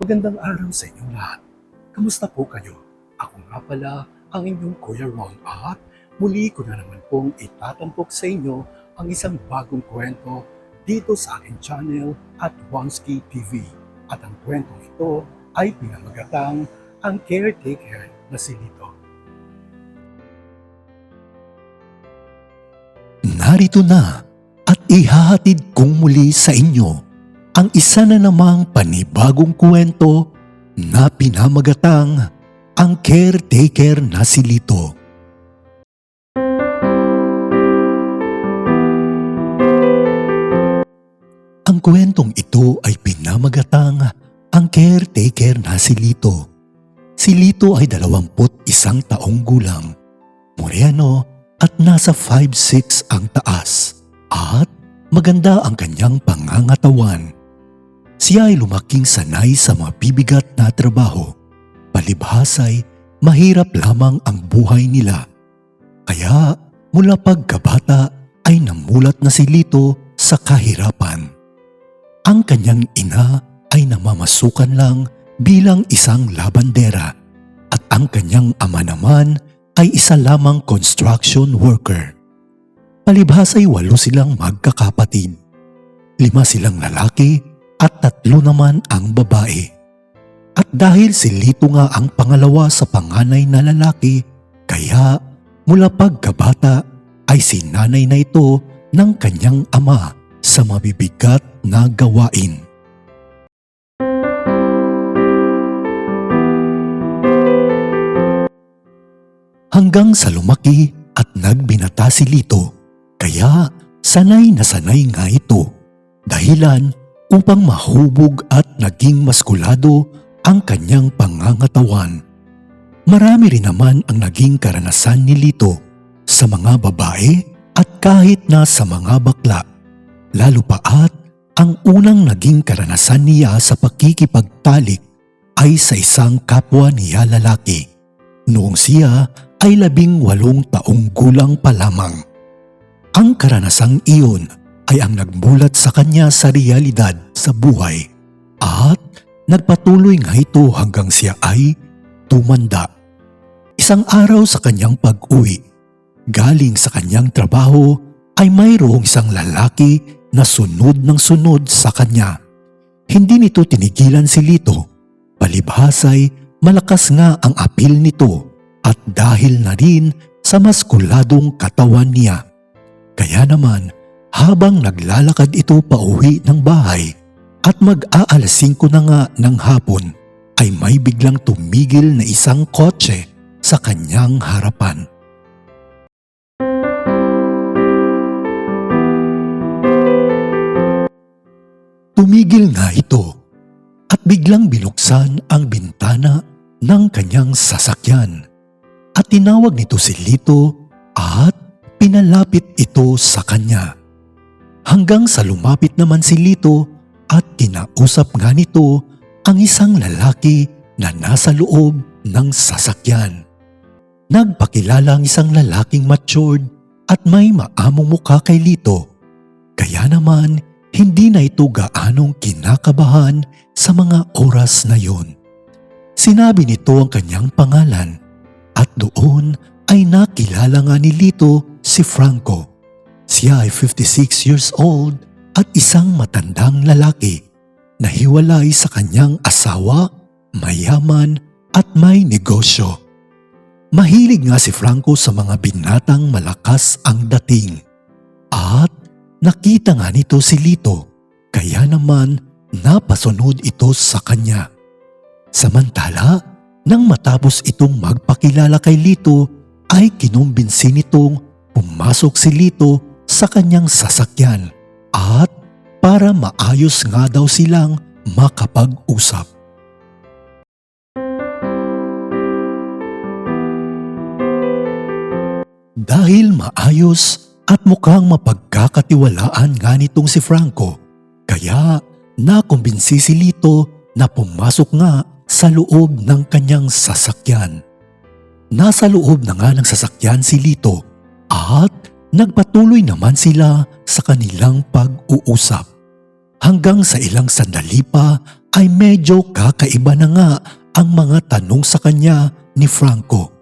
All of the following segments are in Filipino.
Magandang araw sa inyong lahat. Kamusta po kayo? Ako nga pala ang inyong Kuya Ron at muli ko na naman pong itatampok sa inyo ang isang bagong kwento dito sa aking channel at Wonsky TV. At ang kwentong ito ay pinamagatang ang caretaker na si Lito. Narito na at ihahatid kong muli sa inyo ang isa na namang panibagong kwento na pinamagatang ang caretaker na si Lito. Ang kwentong ito ay pinamagatang ang caretaker na si Lito. Si Lito ay 21 taong gulang, moreno at nasa 5'6" ang taas at maganda ang kanyang pangangatawan. Siya ay lumaking sanay sa mabibigat na trabaho. Palibhasay, mahirap lamang ang buhay nila. Kaya mula pagkabata ay namulat na si Lito sa kahirapan. Ang kanyang ina ay namamasukan lang bilang isang labandera at ang kanyang ama naman ay isa lamang construction worker. Palibhasay 8 silang magkakapatid. 5 silang lalaki at 3 naman ang babae. At dahil si Lito nga ang pangalawa sa panganay na lalaki, kaya mula pagkabata ay sinanay na ito ng kanyang ama sa mabibigat na gawain. Hanggang sa lumaki at nagbinata si Lito, kaya sanay na sanay nga ito. Dahilan upang mahubog at naging maskulado ang kanyang pangangatawan. Marami rin naman ang naging karanasan ni Lito sa mga babae at kahit na sa mga bakla. Lalo paat ang unang naging karanasan niya sa pakikipagtalik ay sa isang kapwa niya lalaki. Noong siya ay 18 taong gulang pa lamang. Ang karanasang iyon ay ang nagmulat sa kanya sa realidad sa buhay at nagpatuloy nga ito hanggang siya ay tumanda. Isang araw sa kanyang pag-uwi, galing sa kanyang trabaho ay mayroong isang lalaki na sunod ng sunod sa kanya. Hindi nito tinigilan si Lito, palibhasay malakas nga ang apil nito at dahil na rin sa maskuladong katawan niya. Kaya naman, habang naglalakad ito pauwi ng bahay at mag-aalas 5 na nga ng hapon, ay may biglang tumigil na isang kotse sa kanyang harapan. Tumigil nga ito at biglang binuksan ang bintana ng kanyang sasakyan at tinawag nito si Lito at pinalapit ito sa kanya. Hanggang sa lumapit naman si Lito at kinausap nga nito ang isang lalaki na nasa loob ng sasakyan. Nagpakilala ang isang lalaking matured at may maamong mukha kay Lito. Kaya naman hindi na ito gaanong kinakabahan sa mga oras na yon. Sinabi nito ang kanyang pangalan at doon ay nakilala nga ni Lito si Franco. Siya ay 56 years old at isang matandang lalaki na hiwalay sa kanyang asawa, mayaman at may negosyo. Mahilig nga si Franco sa mga binatang malakas ang dating. At nakita nga nito si Lito, kaya naman napasunod ito sa kanya. Samantala, nang matapos itong magpakilala kay Lito, ay kinumbinsi nitong pumasok si Lito sa kanyang sasakyan at para maayos nga daw silang makapag-usap. Dahil maayos at mukhang mapagkakatiwalaan nga nitong si Franco, kaya nakumbinsi si Lito na pumasok nga sa loob ng kanyang sasakyan. Nasa loob na nga ng sasakyan si Lito at nagpatuloy naman sila sa kanilang pag-uusap. Hanggang sa ilang sandali pa ay medyo kakaiba na nga ang mga tanong sa kanya ni Franco.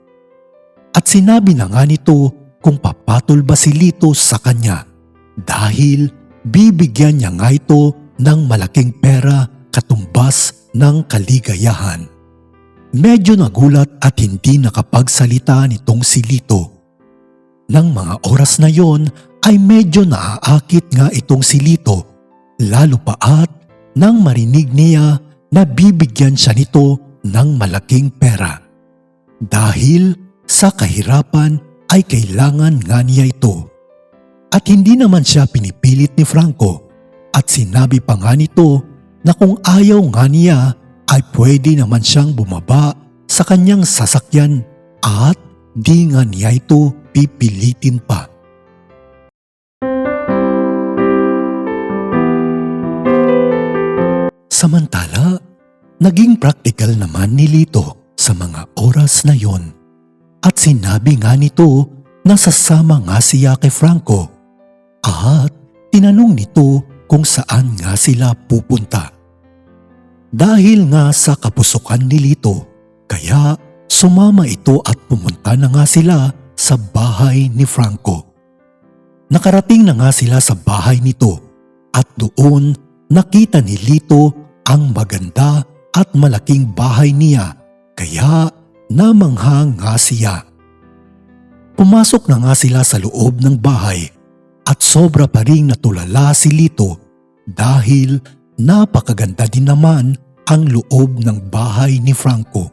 At sinabi na nga nito kung papatol ba si Lito sa kanya dahil bibigyan niya nga ito ng malaking pera katumbas ng kaligayahan. Medyo nagulat at hindi nakapagsalita nitong si Lito. Nang mga oras na yon ay medyo naaakit nga itong si Lito, lalo paat nang marinig niya na bibigyan siya nito ng malaking pera. Dahil sa kahirapan ay kailangan nga niya ito. At hindi naman siya pinipilit ni Franco at sinabi pa nga nito na kung ayaw nga niya ay pwede naman siyang bumaba sa kanyang sasakyan at di nga niya ito pipilitin pa. Samantala, naging praktikal naman ni Lito sa mga oras na yon at sinabi nga nito na sasama nga siya kay Franco at tinanong nito kung saan nga sila pupunta. Dahil nga sa kapusukan ni Lito, kaya sumama ito at pumunta na nga sila sa bahay ni Franco. Nakarating na nga sila sa bahay nito at doon nakita ni Lito ang maganda at malaking bahay niya, kaya namangha nga siya. Pumasok na nga sila sa loob ng bahay at sobra pa ring natulala si Lito dahil napakaganda din naman ang loob ng bahay ni Franco.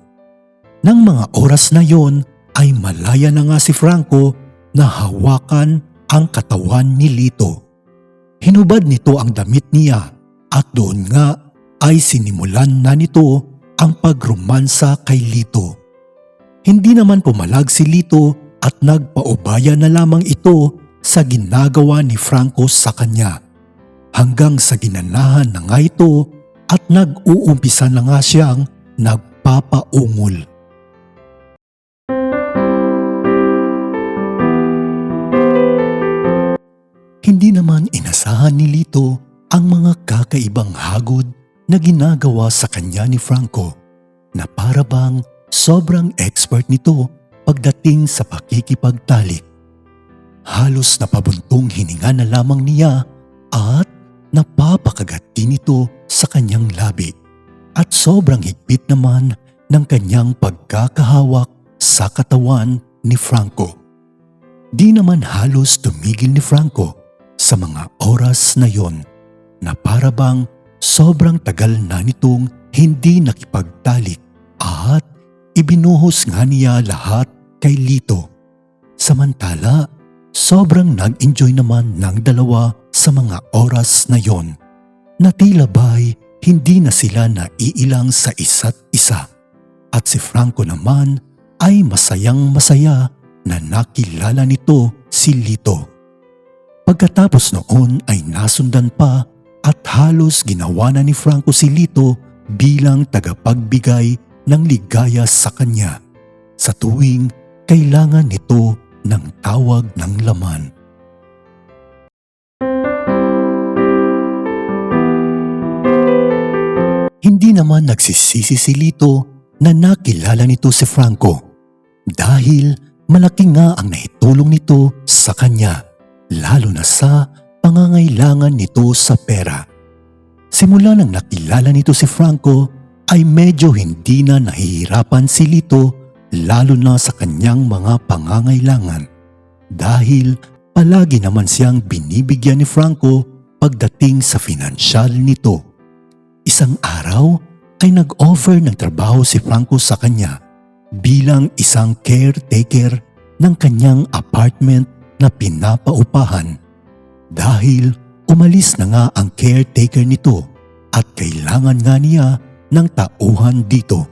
Nang mga oras na yon ay malaya na nga si Franco na hawakan ang katawan ni Lito. Hinubad nito ang damit niya at doon nga ay sinimulan na nito ang pagromansa kay Lito. Hindi naman pumalag si Lito at nagpaubaya na lamang ito sa ginagawa ni Franco sa kanya. Hanggang sa ginanahan na nga ito at nag-uumpisa na nga siyang nagpapaungol. Hindi naman inasahan ni Lito ang mga kakaibang hagod na ginagawa sa kanya ni Franco na para bang sobrang expert nito pagdating sa pakikipagtalik. Halos napabuntong hininga na lamang niya at napapakagat din ito sa kanyang labi at sobrang higpit naman ng kanyang pagkakahawak sa katawan ni Franco. Di naman halos tumigil ni Franco sa mga oras na yon na para bang sobrang tagal na nitong hindi nakipagtalik at ibinuhos nga niya lahat kay Lito. Samantala, sobrang nag-enjoy naman ng dalawa sa mga oras na yon na tila ba'y hindi na sila naiilang sa isa't isa at si Franco naman ay masayang masaya na nakilala nito si Lito. Pagkatapos noon ay nasundan pa at halos ginawa na ni Franco si Lito bilang tagapagbigay ng ligaya sa kanya sa tuwing kailangan nito ng tawag ng laman. Hindi naman nagsisisi si Lito na nakilala nito si Franco dahil malaki nga ang naitulong nito sa kanya, lalo na sa pangangailangan nito sa pera. Simula nang nakilala nito si Franco ay medyo hindi na nahihirapan si Lito lalo na sa kanyang mga pangangailangan dahil palagi naman siyang binibigyan ni Franco pagdating sa pinansyal nito. Isang araw ay nag-offer ng trabaho si Franco sa kanya bilang isang caretaker ng kanyang apartment na pinapaupahan dahil umalis na nga ang caretaker nito at kailangan nga niya ng tauhan dito.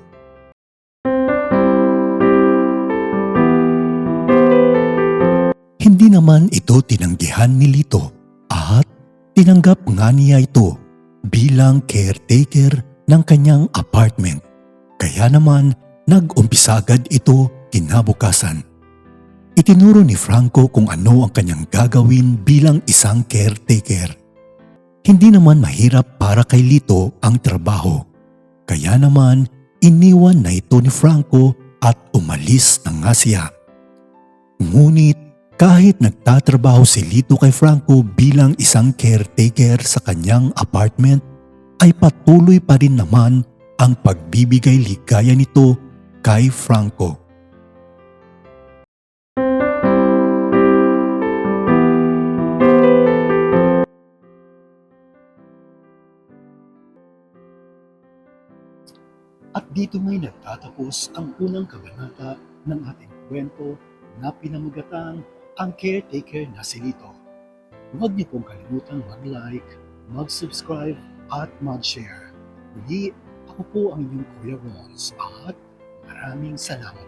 Hindi naman ito tinanggihan ni Lito at tinanggap nga niya ito bilang caretaker ng kanyang apartment. Kaya naman nag-umpisa agad ito kinabukasan. Itinuro ni Franco kung ano ang kanyang gagawin bilang isang caretaker. Hindi naman mahirap para kay Lito ang trabaho Kaya naman iniwan na ito ni Franco at umalis na nga siya. Ngunit kahit nagtatrabaho si Lito kay Franco bilang isang caretaker sa kanyang apartment, ay patuloy pa rin naman ang pagbibigay ligaya nito kay Franco. At dito may nagtatapos ang unang kabanata ng ating kwento na pinamagatang Ang Caretaker na si Lito. Huwag niyo pong kalimutang mag-like, mag-subscribe at mag-share. Muli, ako po ang inyong Kuya Ronz at maraming salamat.